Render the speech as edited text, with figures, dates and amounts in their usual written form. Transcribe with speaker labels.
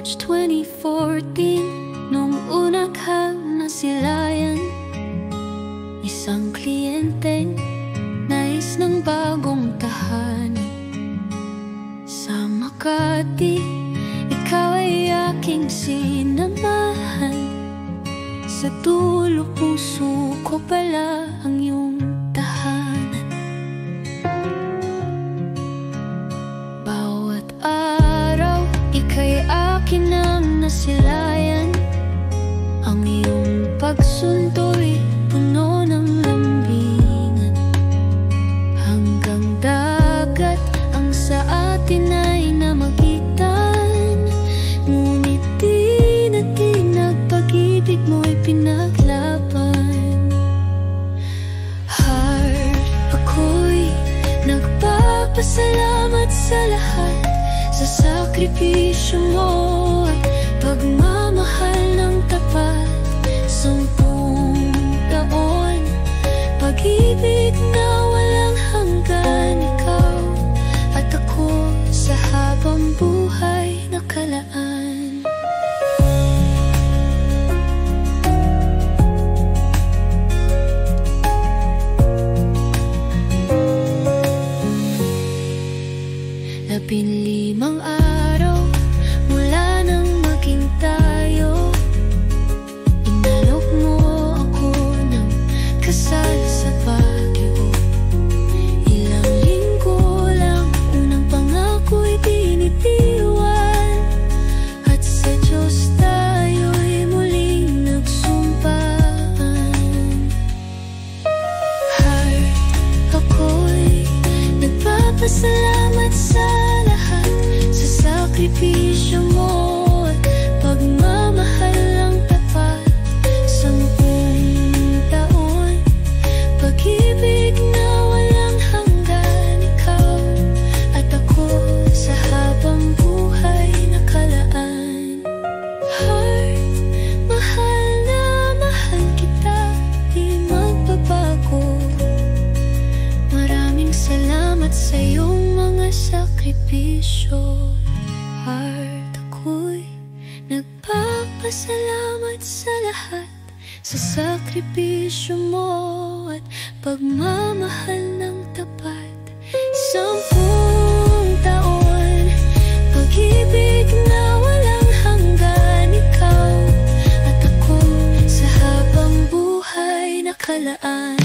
Speaker 1: March 2014, nung una kang nasilayan, isang kliyenteng nais ng bagong tahanan. Sa Makati, ikaw ay aking sinamahan. Sa dulo puso ko pala ang iyong tahanan. Bawat araw, ika'y akin ang nasilayan. Ang iyong pagsunto'y puno ng lambingan. Hanggang dagat ang sa atin ay namagitan. Ngunit di natin nagpag-ibig mo'y pinaglaban. Heart, ako'y nagpapasalamat sa lahat, sa sakripisyo mo at pagmamahal ng tapat. 10 taon, pag-ibig na walang hanggan. Ikaw at ako sa habang buhay nakalaan. Labinlimang araw mula nang maging tayo, inalok mo ako ng kasal sa Baguio. Ilang linggo lang, unang pangako'y binitiwan, at sa Diyos tayo'y muling nagsumpaan. Heart, ako'y nagpapasalamat sa lahat, sa sakripisyo mo at pagmamahal ng tapat. 10 taon, pag-ibig na walang hanggan. Ikaw at ako sa habang buhay nakalaan. Heart, mahal na mahal kita, di magbabago. Maraming salamat sa iyong mga sakripisyo. Heart, ako'y nagpapasalamat sa lahat, sa sakripisyo mo at pagmamahal ng tapat. 10 taon, pag-ibig na walang hanggan. Ikaw at ako sa habang buhay nakalaan.